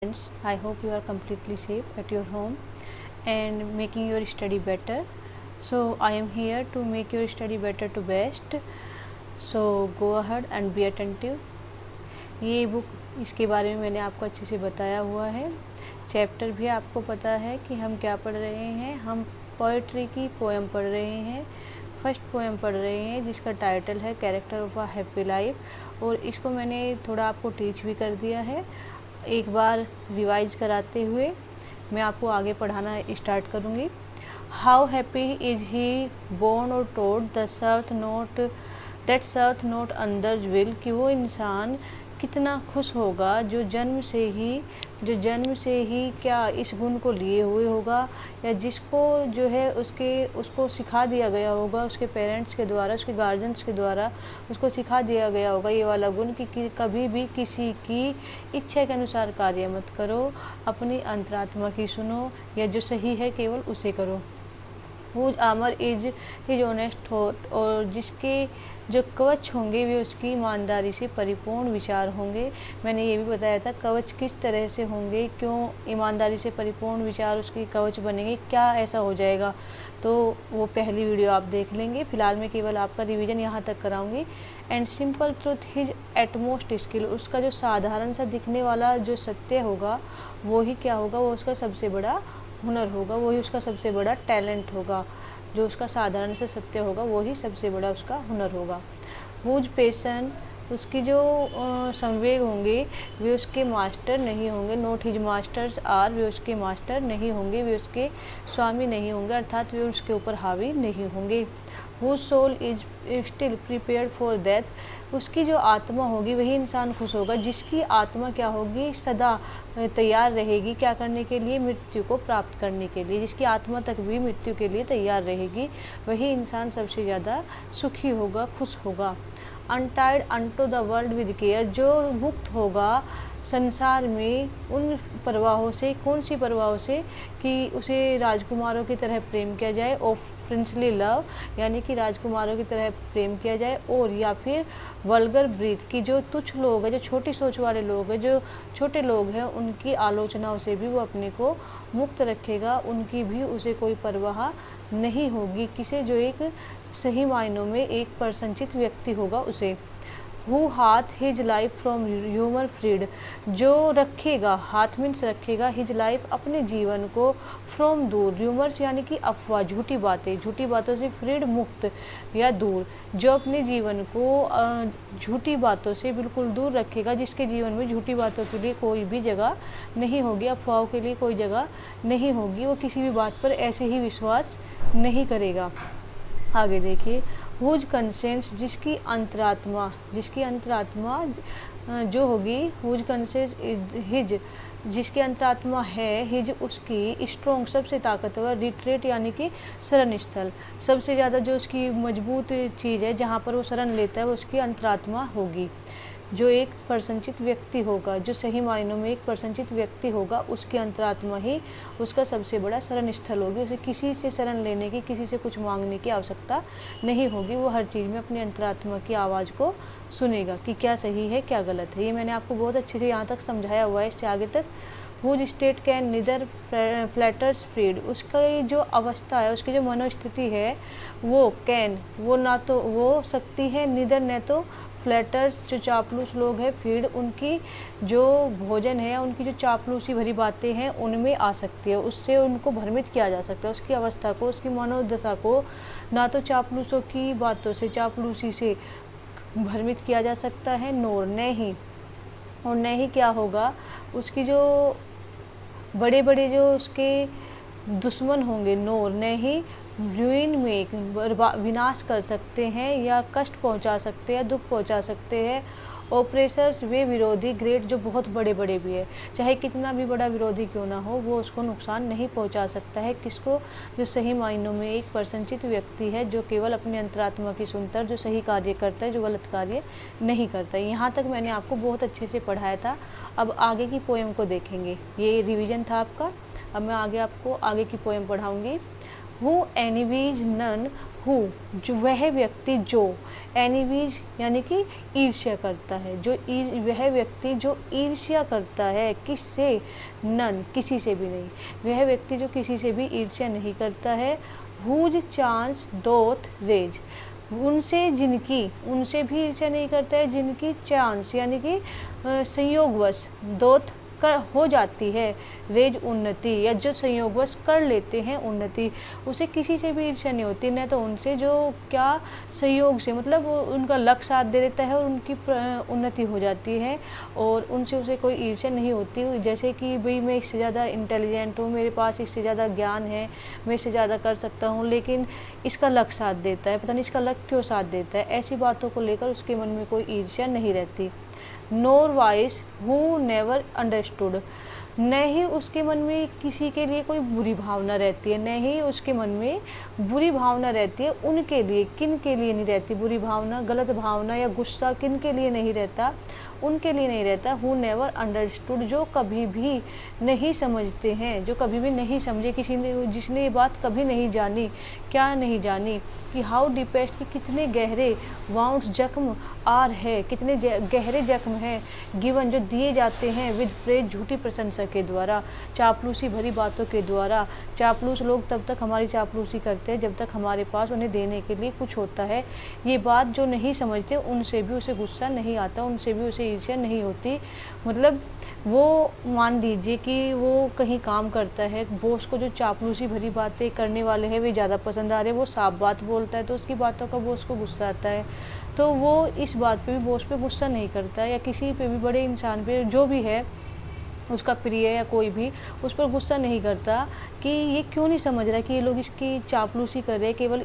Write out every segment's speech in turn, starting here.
Friends, I hope you are completely safe at your home and making your study better. So I am here to make your study better to best. So go ahead and be attentive. ये book, इसके बारे में मैंने आपको अच्छे से बताया हुआ है। चैप्टर भी आपको पता है कि हम क्या पढ़ रहे हैं। हम पोएट्री की पोएम पढ़ रहे हैं। फर्स्ट पोएम पढ़ रहे हैं जिसका टाइटल है character of a happy life, और इसको मैंने थोड़ा आपको टीच भी कर दिया है। एक बार रिवाइज कराते हुए मैं आपको आगे पढ़ाना स्टार्ट करूँगी। How happy is he born और taught the serveth not that serveth not another will, कि वो इंसान कितना खुश होगा जो जन्म से ही क्या इस गुण को लिए हुए होगा, या जिसको जो है उसको सिखा दिया गया होगा, उसके पेरेंट्स के द्वारा, उसके गार्जियंस के द्वारा उसको सिखा दिया गया होगा ये वाला गुण कि कभी भी किसी की इच्छा के अनुसार कार्य मत करो, अपनी अंतरात्मा की सुनो, या जो सही है केवल उसे करो। हुज आमर इज हिज ऑनेस्ट थॉट, और जिसके जो कवच होंगे वे उसकी ईमानदारी से परिपूर्ण विचार होंगे। मैंने ये भी बताया था कवच किस तरह से होंगे, क्यों ईमानदारी से परिपूर्ण विचार उसकी कवच बनेंगे, क्या ऐसा हो जाएगा, तो वो पहली वीडियो आप देख लेंगे। फिलहाल मैं केवल आपका रिवीजन यहाँ तक कराऊंगी। And simple truth his utmost skill, उसका जो साधारण सा दिखने वाला जो सत्य होगा वो ही क्या होगा, वो उसका सबसे बड़ा हुनर होगा, वही उसका सबसे बड़ा टैलेंट होगा। जो उसका साधारण से सत्य होगा वही सबसे बड़ा उसका हुनर होगा। हुज पेशन, उसकी जो संवेग होंगे वे उसके मास्टर नहीं होंगे। नोट हिज मास्टर्स आर, वे उसके मास्टर नहीं होंगे, वे उसके स्वामी नहीं होंगे, अर्थात वे उसके ऊपर हावी नहीं होंगे। Whose soul is still prepared for death, उसकी जो आत्मा होगी वही इंसान खुश होगा जिसकी आत्मा क्या होगी, सदा तैयार रहेगी क्या करने के लिए, मृत्यु को प्राप्त करने के लिए। जिसकी आत्मा तक भी मृत्यु के लिए तैयार रहेगी वही इंसान सबसे ज़्यादा सुखी होगा, खुश होगा। Untied unto the world with care, जो मुक्त होगा संसार में उन प्रवाहों से, कौन सी प्रवाहों से, कि उसे राजकुमारों की तरह प्रेम किया जाए, ऑफ प्रिंसली लव, यानी कि राजकुमारों की तरह प्रेम किया जाए, और या फिर वल्गर ब्रीथ की जो तुच्छ लोग हैं, जो छोटी सोच वाले लोग हैं, जो छोटे लोग हैं, उनकी आलोचनाओं से भी वो अपने को मुक्त रखेगा, उनकी भी उसे कोई परवाह नहीं होगी। किसे, जो एक सही मायनों में एक प्रसन्नचित्त व्यक्ति होगा उसे। Who hath his life from rumour freed, जो रखेगा, हाथ मीन्स रखेगा, हिज लाइफ अपने जीवन को, फ्रॉम दूर, ह्यूमर्स यानी कि अफवाह, झूठी बातों से, फ्रीड मुक्त या दूर, जो अपने जीवन को झूठी बातों से बिल्कुल दूर रखेगा, जिसके जीवन में झूठी बातों के लिए कोई भी जगह नहीं होगी, अफवाहों के लिए कोई जगह नहीं होगी, वो किसी भी बात पर ऐसे ही विश्वास नहीं करेगा। आगे देखिए। हुज कंसेंस, जिसकी अंतरात्मा जो होगी, हुज कंसेंस हिज, जिसकी अंतरात्मा है, हिज उसकी स्ट्रॉन्ग सबसे ताकतवर, रिट्रेट यानी कि शरण स्थल, सबसे ज़्यादा जो उसकी मजबूत चीज़ है जहाँ पर वो शरण लेता है वो उसकी अंतरात्मा होगी। जो एक प्रसन्नचित्त व्यक्ति होगा, जो सही मायनों में एक प्रसन्नचित्त व्यक्ति होगा, उसकी अंतरात्मा ही उसका सबसे बड़ा शरण स्थल होगी। उसे किसी से शरण लेने की, किसी से कुछ मांगने की आवश्यकता नहीं होगी। वो हर चीज़ में अपनी अंतरात्मा की आवाज़ को सुनेगा कि क्या सही है क्या गलत है। ये मैंने आपको बहुत अच्छे से यहाँ तक समझाया हुआ है, इससे आगे तक। Whose state can neither flatterers feed, उसकी जो अवस्था है, उसकी जो मनोस्थिति है, वो कैन, वो ना तो वो सकती है, निदर न तो फ्लैटर्स, जो चापलूस लोग हैं, फीड, उनकी जो भोजन है, उनकी जो चापलूसी भरी बातें हैं उनमें आ सकती है, उससे उनको भ्रमित किया जा सकता है। उसकी अवस्था को, उसकी मनोदशा को ना तो चापलूसों की बातों से, चापलूसी से भ्रमित किया जा सकता है, नोर न ही, और न ही क्या होगा, उसकी जो बड़े बड़े जो उसके दुश्मन होंगे, नोर न ही रुइन में विनाश कर सकते हैं, या कष्ट पहुंचा सकते हैं, दुख पहुंचा सकते हैं। ओप्रेसर्स, वे विरोधी, ग्रेट, जो बहुत बड़े बड़े भी है, चाहे कितना भी बड़ा विरोधी क्यों ना हो, वो उसको नुकसान नहीं पहुंचा सकता है। किसको, जो सही मायनों में एक प्रसन्नचित्त व्यक्ति है, जो केवल अपनी अंतरात्मा की सुनता है, जो सही कार्य करता है, जो गलत कार्य नहीं करता है। यहाँ तक मैंने आपको बहुत अच्छे से पढ़ाया था। अब आगे की पोएम को देखेंगे। ये रिविज़न था आपका। अब मैं आपको आगे की पोएम पढ़ाऊँगी। हु एनिवीज नन, हु जो वह व्यक्ति जो, एनिवीज यानी कि ईर्ष्या करता है, जो वह व्यक्ति जो ईर्ष्या करता है, किससे, नन किसी से भी नहीं, वह व्यक्ति जो किसी से भी ईर्ष्या नहीं करता है, हुज चांस दोथ रेज, उनसे जिनकी, उनसे भी ईर्ष्या नहीं करता है जिनकी चांस यानी कि संयोगवश दोथ कर हो जाती है, रेज उन्नति, या जो संयोगवश कर लेते हैं उन्नति, उसे किसी से भी ईर्ष्या नहीं होती, न तो उनसे जो क्या संयोग से मतलब उनका लक साथ दे देता है और उनकी उन्नति हो जाती है, और उनसे उसे कोई ईर्ष्या नहीं होती। जैसे कि भाई मैं इससे ज़्यादा इंटेलिजेंट हूँ, मेरे पास इससे ज़्यादा ज्ञान है, मैं इससे ज़्यादा कर सकता हूँ, लेकिन इसका लक साथ देता है, पता नहीं इसका लक क्यों साथ देता है, ऐसी बातों को लेकर उसके मन में कोई ईर्ष्या नहीं रहती। नोर वाइस हु नेवर अंडरस्टूड, न ही उसके मन में किसी के लिए कोई बुरी भावना रहती है, न ही उसके मन में बुरी भावना रहती है उनके लिए, किन के लिए नहीं रहती बुरी भावना, गलत भावना या गुस्सा किन के लिए नहीं रहता, उनके लिए नहीं रहता। हु नेवर अंडरस्टूड, जो कभी भी नहीं समझते हैं, जो कभी भी नहीं समझे, किसी ने जिसने ये बात कभी नहीं जानी, क्या नहीं जानी कि हाउ डीपेस्ट, कि कितने गहरे वाउंड्स जख्म आर है, कितने गहरे जख्म हैं, गिवन जो दिए जाते हैं, विद प्रेज झूठी प्रशंसा के द्वारा, चापलूसी भरी बातों के द्वारा। चापलूस लोग तब तक हमारी चापलूसी करते हैं जब तक हमारे पास उन्हें देने के लिए कुछ होता है। ये बात जो नहीं समझते उनसे भी उसे गुस्सा नहीं आता, उनसे भी उसे ईर्ष्या नहीं होती। मतलब वो मान लीजिए कि वो कहीं काम करता है, बॉस को जो चापलूसी भरी बातें करने वाले हैं वे ज़्यादा पसंद आ रहे हैं, वो साफ बात बोलता है तो उसकी बातों का बॉस को गुस्सा आता है, तो वो इस बात पे भी बॉस पे गुस्सा नहीं करता, या किसी पे भी बड़े इंसान पे जो भी है उसका प्रिय या कोई भी उस पर गुस्सा नहीं करता कि ये क्यों नहीं समझ रहा कि ये लोग इसकी चापलूसी कर रहे हैं, केवल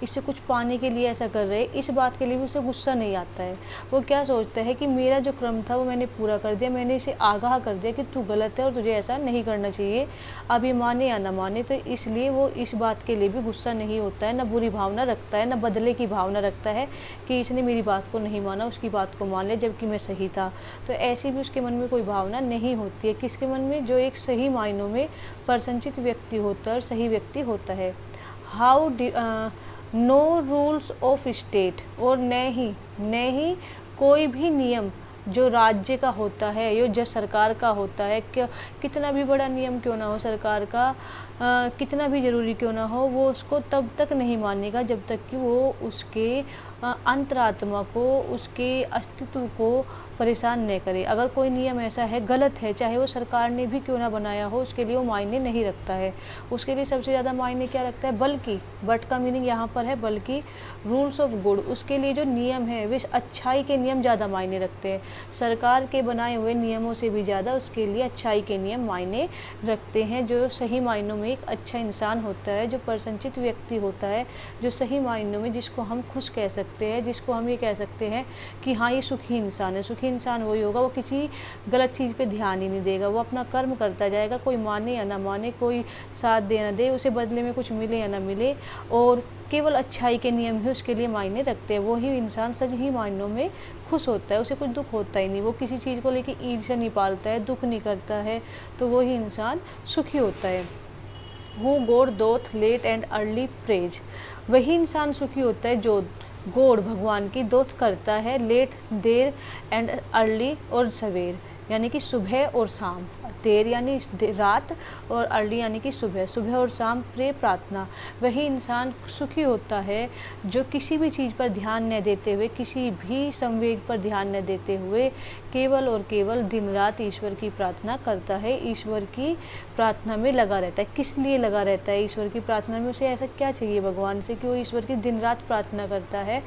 इससे कुछ पाने के लिए ऐसा कर रहे हैं, इस बात के लिए भी उसे गुस्सा नहीं आता है। वो क्या सोचता है कि मेरा जो क्रम था वो मैंने पूरा कर दिया, मैंने इसे आगाह कर दिया कि तू गलत है और तुझे ऐसा नहीं करना चाहिए, अब ये माने या ना माने, तो इसलिए वो इस बात के लिए भी गुस्सा नहीं होता है, ना बुरी भावना रखता है, ना बदले की भावना रखता है कि इसने मेरी बात को नहीं माना, उसकी बात को मान लिया जबकि मैं सही था, तो ऐसी भी उसके मन में कोई भावना नहीं होती है। किसके मन में, जो एक सही मायनों में प्रसन्नचित्त व्यक्ति होता है और सही व्यक्ति होता है। How no rules of state, और न ही कोई भी नियम जो राज्य का होता है, यो जो सरकार का होता है, कितना भी बड़ा नियम क्यों ना हो सरकार का, कितना भी ज़रूरी क्यों ना हो, वो उसको तब तक नहीं मानेगा जब तक कि वो उसके अंतरात्मा को, उसके अस्तित्व को परेशान न करे। अगर कोई नियम ऐसा है गलत है, चाहे वो सरकार ने भी क्यों ना बनाया हो, उसके लिए वो मायने नहीं रखता है। उसके लिए सबसे ज़्यादा मायने क्या रखता है, बल्कि, बट का मीनिंग यहाँ पर है बल्कि, रूल्स ऑफ गुड, उसके लिए जो नियम है वे अच्छाई के नियम ज़्यादा मायने रखते हैं। सरकार के बनाए हुए नियमों से भी ज़्यादा उसके लिए अच्छाई के नियम मायने रखते हैं। जो सही मायनों में एक अच्छा इंसान होता है, जो प्रसन्नचित्त व्यक्ति होता है, जो सही मायनों में जिसको हम खुश कह सकते हैं, जिसको हम ये कह सकते हैं कि हाँ ये सुखी इंसान है, सुखी इंसान वही होगा, वो किसी गलत चीज़ पे ध्यान ही नहीं देगा, वो अपना कर्म करता जाएगा, कोई माने या ना माने, कोई साथ दे ना दे, उसे बदले में कुछ मिले या ना मिले, और केवल अच्छाई के नियम ही उसके लिए मायने रखते हैं। वही इंसान सच ही मायनों में खुश होता है, उसे कुछ दुख होता ही नहीं, वो किसी चीज़ को लेकर ईर्ष्या नहीं पालता है, दुख नहीं करता है, तो वही इंसान सुखी होता है। Who God doth late and early praise, वही इंसान सुखी होता है जो गॉड भगवान की दोथ करता है, लेट देर एंड अर्ली और सवेर, यानी कि सुबह और शाम, देर यानी रात और अर्ली यानी कि सुबह, सुबह और शाम प्रे प्रार्थना। वही इंसान सुखी होता है जो किसी भी चीज़ पर ध्यान न देते हुए, किसी भी संवेग पर ध्यान न देते हुए, केवल और केवल दिन रात ईश्वर की प्रार्थना करता है, ईश्वर की प्रार्थना में लगा रहता है। किस लिए लगा रहता है ईश्वर की प्रार्थना में, उसे ऐसा क्या चाहिए भगवान से कि वो ईश्वर की दिन रात प्रार्थना करता है?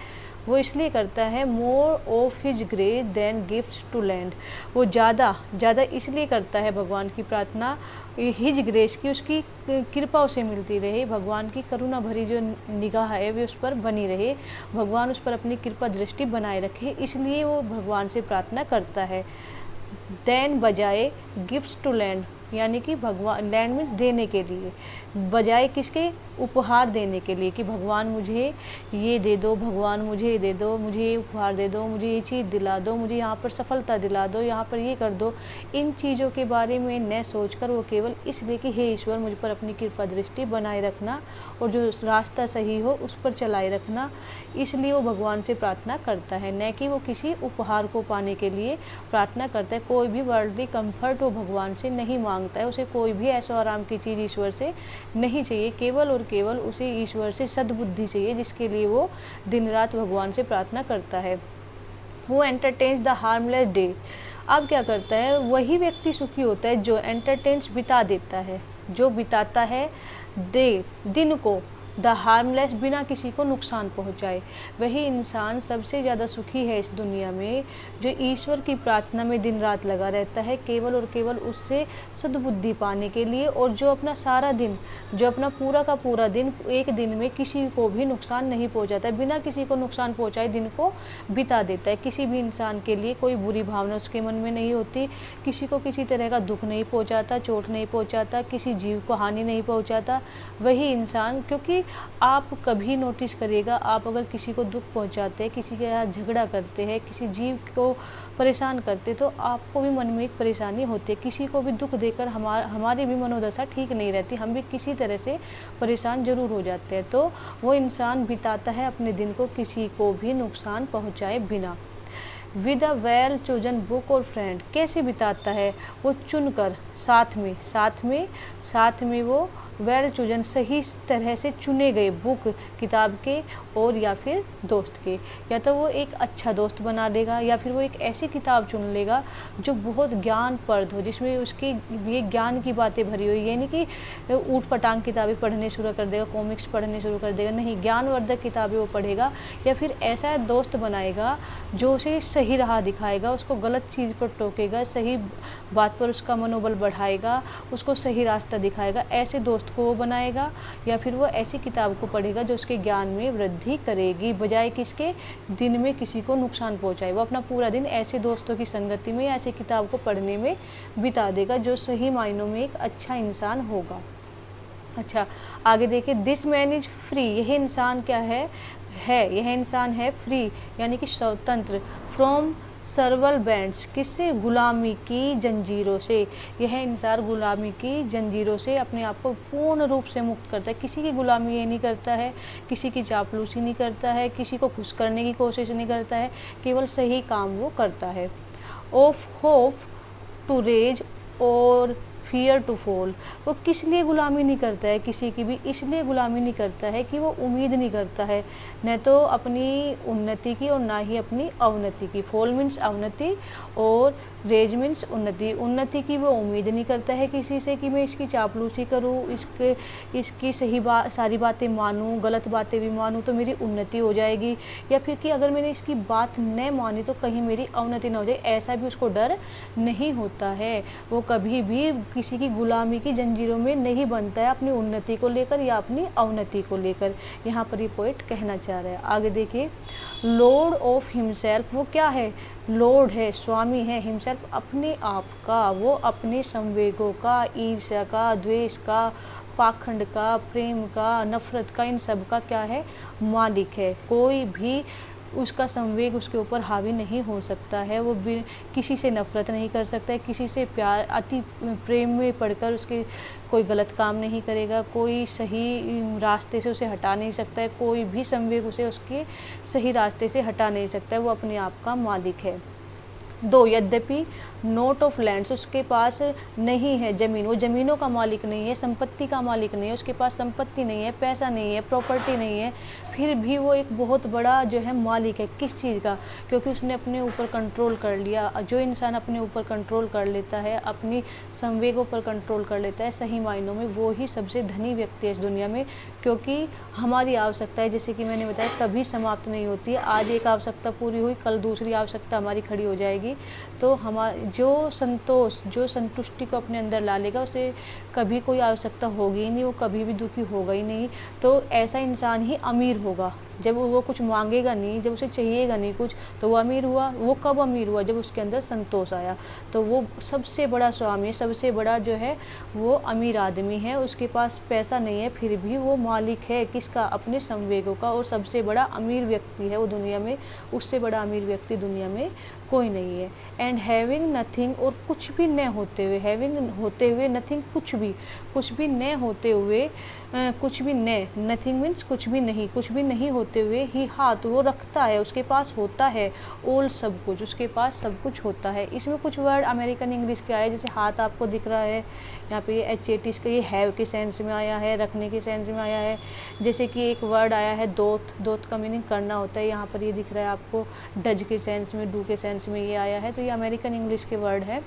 वो इसलिए करता है, more of his grace than gifts to lend, वो ज़्यादा इसलिए करता है भगवान की प्रार्थना, हिज ग्रेस की, उसकी कृपा उसे मिलती रहे, भगवान की करुणा भरी जो निगाह है वे उस पर बनी रहे, भगवान उस पर अपनी कृपा दृष्टि बनाए रखे, इसलिए वो भगवान से प्रार्थना करता है। देन बजाय गिफ्ट्स टू लैंड, यानी कि भगवान, लैंड मीन्स देने के लिए, बजाय किसके, उपहार देने के लिए कि भगवान मुझे ये दे दो, भगवान मुझे ये दे दो, मुझे ये उपहार दे दो, मुझे ये चीज़ दिला दो, मुझे यहाँ पर सफलता दिला दो, यहाँ पर ये कर दो। इन चीज़ों के बारे में न सोचकर वो केवल इसलिए कि हे ईश्वर मुझ पर अपनी कृपा दृष्टि बनाए रखना और जो रास्ता सही हो उस पर चलाए रखना, इसलिए वो भगवान से प्रार्थना करता है, न कि वो किसी उपहार को पाने के लिए प्रार्थना करता है। कोई भी वर्ल्डली कंफर्ट वो भगवान से नहीं मांगता है, उसे कोई भी ऐशो आराम की चीज़ ईश्वर से नहीं चाहिए, केवल और केवल उसे ईश्वर से सद्बुद्धि चाहिए, जिसके लिए वो दिन रात भगवान से प्रार्थना करता है। वो एंटरटेन्स द हार्मलेस डे। अब क्या करता है, वही व्यक्ति सुखी होता है जो एंटरटेन्स बिता देता है, जो बिताता है दिन को द हार्मलेस, बिना किसी को नुकसान पहुंचाए। वही इंसान सबसे ज़्यादा सुखी है इस दुनिया में जो ईश्वर की प्रार्थना में दिन रात लगा रहता है, केवल और केवल उससे सद्बुद्धि पाने के लिए, और जो अपना सारा दिन, जो अपना पूरा का पूरा दिन एक दिन में किसी को भी नुकसान नहीं पहुंचाता है, बिना किसी को नुकसान पहुंचाए दिन को बिता देता है। किसी भी इंसान के लिए कोई बुरी भावना उसके मन में नहीं होती, किसी को किसी तरह का दुख नहीं पहुँचाता, चोट नहीं पहुँचाता, किसी जीव को हानि नहीं पहुँचाता। वही इंसान, क्योंकि आप कभी नोटिस करिएगा, आप अगर किसी को दुख पहुंचाते हैं, किसी के साथ झगड़ा करते हैं, किसी जीव को परेशान करते, तो आपको भी मन में एक परेशानी होती है। किसी को भी दुख देकर हमारी भी मनोदशा ठीक नहीं रहती, हम भी किसी तरह से परेशान जरूर हो जाते हैं। तो वो इंसान बिताता है अपने दिन को किसी को भी नुकसान पहुंचाए बिना। With a well chosen book और फ्रेंड, कैसे बिताता है, वो चुनकर, साथ में वो वेल चूजन, सही तरह से चुने गए बुक, किताब के और या फिर दोस्त के, या तो वो एक अच्छा दोस्त बना लेगा या फिर वो एक ऐसी किताब चुन लेगा जो बहुत ज्ञानप्रद हो, जिसमें उसके लिए ज्ञान की बातें भरी हुई, यानी कि ऊट पटांग किताबें पढ़ने शुरू कर देगा, कॉमिक्स पढ़ने शुरू कर देगा, नहीं, ज्ञानवर्धक किताबें वो पढ़ेगा। या फिर ऐसा दोस्त बनाएगा जो उसे सही राह दिखाएगा, उसको गलत चीज़ पर टोकेगा, सही बात पर उसका मनोबल बढ़ाएगा, उसको सही रास्ता दिखाएगा, ऐसे दोस्त को वो बनाएगा। या फिर वो ऐसी किताब को पढ़ेगा जो उसके ज्ञान में वृद्धि करेगी, बजाय किसके, दिन में किसी को नुकसान पहुंचाए। वो अपना पूरा दिन ऐसे दोस्तों की संगति में, ऐसी किताब को पढ़ने में बिता देगा जो सही मायनों में एक अच्छा इंसान होगा। अच्छा, आगे देखिए, दिस मैन इज फ्री, यह इंसान क्या है, यह इंसान है फ्री, यानी कि स्वतंत्र, फ्रॉम सर्वल बैंड्स, किससे, गुलामी की जंजीरों से। यह इंसान गुलामी की जंजीरों से अपने आप को पूर्ण रूप से मुक्त करता है, किसी की गुलामी ये नहीं करता है, किसी की चापलूसी नहीं करता है, किसी को खुश करने की कोशिश नहीं करता है, केवल सही काम वो करता है। ऑफ होप टू रेज और फियर टू फॉल, वो किस लिए गुलामी नहीं करता है किसी की भी, इसलिए गुलामी नहीं करता है कि वो उम्मीद नहीं करता है न तो अपनी उन्नति की और ना ही अपनी अवनति की। फॉल मीन्स अवनति और रेज मीन्स उन्नति। उन्नति की वो उम्मीद नहीं करता है किसी से कि मैं इसकी चापलूसी करूँ, इसकी सारी बातें मानूँ, गलत बातें भी मानूँ तो मेरी उन्नति हो जाएगी, या फिर कि अगर मैंने इसकी बात न मानी तो कहीं मेरी अवनति न हो जाए, ऐसा भी उसको डर नहीं होता है। वो कभी भी किसी की गुलामी की जंजीरों में नहीं बनता है, अपनी उन्नति को लेकर या अपनी अवनति को लेकर, यहाँ पर ये पोएट कहना चाह रहा है। आगे देखिए, लॉर्ड ऑफ हिमसेल्फ, वो क्या है, लॉर्ड है, स्वामी है, हिमसेल्फ अपने आप का, वो अपने संवेगों का, ईर्ष्या का, द्वेष का, पाखंड का, प्रेम का, नफरत का, इन सब का क्या है, मालिक है। कोई भी उसका संवेग उसके ऊपर हावी नहीं हो सकता है, वो किसी से नफरत नहीं कर सकता है, किसी से प्यार, अति प्रेम में पड़कर उसके कोई गलत काम नहीं करेगा, कोई सही रास्ते से उसे हटा नहीं सकता है, कोई भी संवेग उसे उसके सही रास्ते से हटा नहीं सकता है, वो अपने आप का मालिक है। दो यद्यपि नोट ऑफ लैंड्स, उसके पास नहीं है ज़मीन, वो ज़मीनों का मालिक नहीं है, संपत्ति का मालिक नहीं है, उसके पास संपत्ति नहीं है, पैसा नहीं है, प्रॉपर्टी नहीं है, फिर भी वो एक बहुत बड़ा जो है मालिक है। किस चीज़ का, क्योंकि उसने अपने ऊपर कंट्रोल कर लिया। जो इंसान अपने ऊपर कंट्रोल कर लेता है, अपनी संवेगों पर कंट्रोल कर लेता है, सही मायनों में वो ही सबसे धनी व्यक्ति है इस दुनिया में। क्योंकि हमारी आवश्यकता है, जैसे कि मैंने बताया, कभी समाप्त नहीं होती है। आज एक आवश्यकता पूरी हुई, कल दूसरी आवश्यकता हमारी खड़ी हो जाएगी। तो जो संतोष, जो संतुष्टि को अपने अंदर ला लेगा, उसे कभी कोई आवश्यकता होगी ही नहीं, वो कभी भी दुखी होगा ही नहीं। तो ऐसा इंसान ही अमीर होगा। जब वो कुछ मांगेगा नहीं, जब उसे चाहिएगा नहीं कुछ, तो वो अमीर हुआ। वो कब अमीर हुआ? जब उसके अंदर संतोष आया। तो वो सबसे बड़ा स्वामी, सबसे बड़ा जो है वो अमीर आदमी है। उसके पास पैसा नहीं है, फिर भी वो मालिक है किसका? अपने संवेगों का। और सबसे बड़ा अमीर व्यक्ति है वो दुनिया में, उससे बड़ा अमीर व्यक्ति दुनिया में कोई नहीं है। एंड हैविंग नथिंग, और कुछ भी न होते हुए, हैविंग होते हुए, नथिंग कुछ भी न होते हुए, कुछ भी न, नथिंग मीन्स कुछ भी नहीं होते हुए ही हाथ वो रखता है, उसके पास होता है ऑल, सब कुछ, उसके पास सब कुछ होता है। इसमें कुछ वर्ड अमेरिकन इंग्लिश के आए, जैसे हाथ आपको दिख रहा है यहाँ पे, ये HAT इसका ये हैव के सेंस में आया है, रखने के सेंस में आया है। जैसे कि एक वर्ड आया है दोत का मीनिंग करना होता है, यहाँ पर ये दिख रहा है आपको डज के सेंस में, डू के सेंस में ये आया है। तो ये अमेरिकन इंग्लिश के वर्ड है।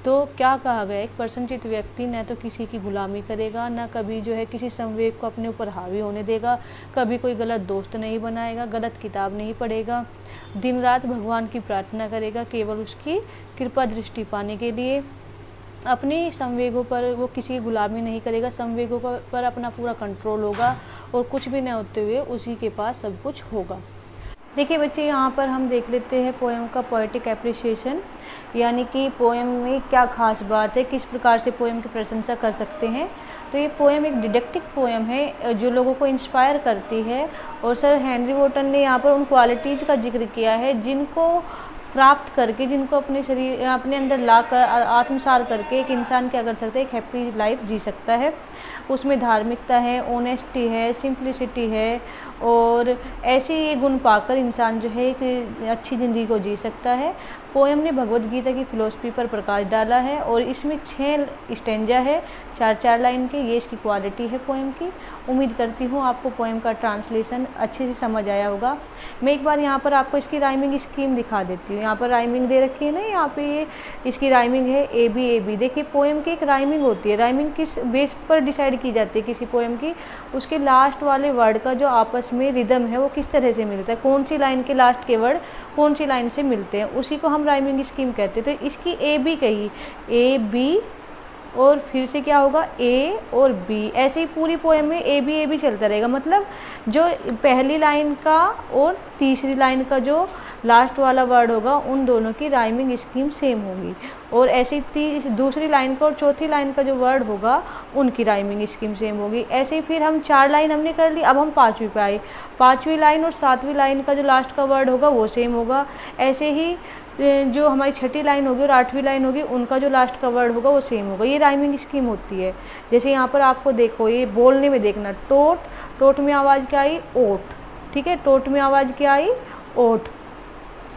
तो क्या कहा गया? एक प्रसन्नचित्त व्यक्ति न तो किसी की गुलामी करेगा, न कभी जो है किसी संवेग को अपने ऊपर हावी होने देगा, कभी कोई गलत दोस्त नहीं बनाएगा, गलत किताब नहीं पढ़ेगा, दिन रात भगवान की प्रार्थना करेगा केवल उसकी कृपा दृष्टि पाने के लिए। अपनी संवेगों पर वो किसी की गुलामी नहीं करेगा, संवेगों पर अपना पूरा कंट्रोल होगा, और कुछ भी न होते हुए उसी के पास सब कुछ होगा। देखिए बच्चे, यहाँ पर हम देख लेते हैं पोएम का पोएटिक एप्रिसिएशन, यानी कि पोएम में क्या खास बात है, किस प्रकार से पोएम की प्रशंसा कर सकते हैं। तो ये पोएम एक डिडक्टिक पोएम है जो लोगों को इंस्पायर करती है। और सर हेनरी वॉटन ने यहाँ पर उन क्वालिटीज़ का जिक्र किया है जिनको प्राप्त करके, जिनको अपने शरीर, अपने अंदर लाकर, आत्मसार करके एक इंसान क्या कर सकता है? एक हैप्पी लाइफ जी सकता है। उसमें धार्मिकता है, ऑनेस्टी है, सिंप्लिसिटी है, और ऐसे ये गुण पाकर इंसान जो है एक अच्छी ज़िंदगी को जी सकता है। पोएम ने भगवत गीता की फ़िलोसफी पर प्रकाश डाला है, और इसमें 6 स्टेंजा है, 4-4 लाइन के। ये इसकी क्वालिटी है पोएम की। उम्मीद करती हूँ आपको पोएम का ट्रांसलेशन अच्छे से समझ आया होगा। मैं एक बार यहाँ पर आपको इसकी राइमिंग स्कीम दिखा देती हूँ। यहाँ पर राइमिंग दे रखी है ना, यहाँ पे ये इसकी राइमिंग है AB। देखिए पोएम की एक राइमिंग होती है। राइमिंग किस बेस पर डिसाइड की जाती है किसी पोएम की? उसके लास्ट वाले वर्ड का जो आपस में रिदम है वो किस तरह से मिलता है, कौन सी लाइन के लास्ट के वर्ड कौन सी लाइन से मिलते हैं, उसी को हम राइमिंग स्कीम कहते हैं। तो इसकी AB कही, AB, और फिर से क्या होगा? A और B। ऐसे ही पूरी पोएम में AB चलता रहेगा। मतलब जो पहली लाइन का और तीसरी लाइन का जो लास्ट वाला वर्ड होगा, उन दोनों की राइमिंग स्कीम सेम होगी। और ऐसे ही दूसरी लाइन का और चौथी लाइन का जो वर्ड होगा, उनकी राइमिंग स्कीम सेम होगी। ऐसे ही फिर हम 4 लाइन हमने कर ली, अब हम 5वीं पे आए। 5वीं लाइन और 7वीं लाइन का जो लास्ट का वर्ड होगा वो सेम होगा। ऐसे ही जो हमारी 6ठी लाइन होगी और 8वीं लाइन होगी, उनका जो लास्ट का वर्ड होगा वो सेम होगा। ये राइमिंग स्कीम होती है। जैसे यहाँ पर आपको देखो, ये बोलने में देखना, टोट में आवाज़ क्या आई? ओट। ठीक है, टोट में आवाज़ क्या आई? ओट।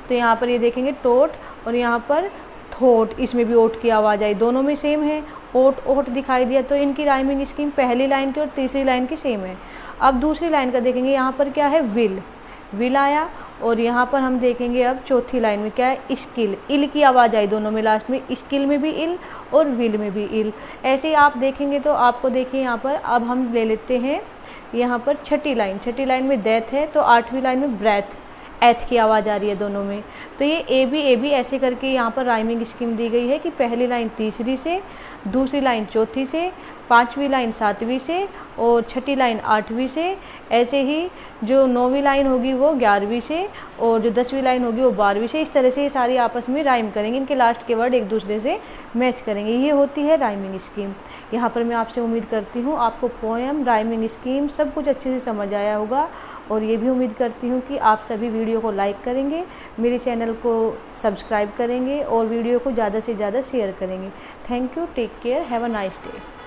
तो यहाँ पर ये देखेंगे टोट, और यहाँ पर थोट, इसमें भी ओट की आवाज़ आई, दोनों में सेम है, ओट दिखाई दिया। तो इनकी राइमिंग स्कीम पहली लाइन की और तीसरी लाइन की सेम है। अब दूसरी लाइन का देखेंगे, यहाँ पर क्या है? विल आया। और यहाँ पर हम देखेंगे अब चौथी लाइन में क्या है? स्किल, इल की आवाज़ आई दोनों में लास्ट में, स्किल में भी इल और विल में भी इल। ऐसे ही आप देखेंगे तो आपको देखिए यहाँ पर, अब हम ले लेते हैं यहाँ पर 6ठी लाइन में डेथ है, तो 8वीं लाइन में ब्रेथ, एथ की आवाज़ आ रही है दोनों में। तो ये AB ऐसे करके यहाँ पर राइमिंग स्कीम दी गई है कि पहली लाइन तीसरी से, दूसरी लाइन चौथी से, 5वीं लाइन 7वीं से, और 6ठी लाइन 8वीं से। ऐसे ही जो 9वीं लाइन होगी वो 11वीं से, और जो 10वीं लाइन होगी वो 12वीं से। इस तरह से ये सारी आपस में राइम करेंगे, इनके लास्ट के वर्ड एक दूसरे से मैच करेंगे। ये होती है राइमिंग स्कीम। यहाँ पर मैं आपसे उम्मीद करती हूँ आपको पोएम, राइमिंग स्कीम सब कुछ अच्छे से समझ आया होगा। और ये भी उम्मीद करती हूँ कि आप सभी वीडियो को लाइक करेंगे, मेरे चैनल को सब्सक्राइब करेंगे, और वीडियो को ज़्यादा से ज़्यादा शेयर करेंगे। Thank you, take care, have a nice day.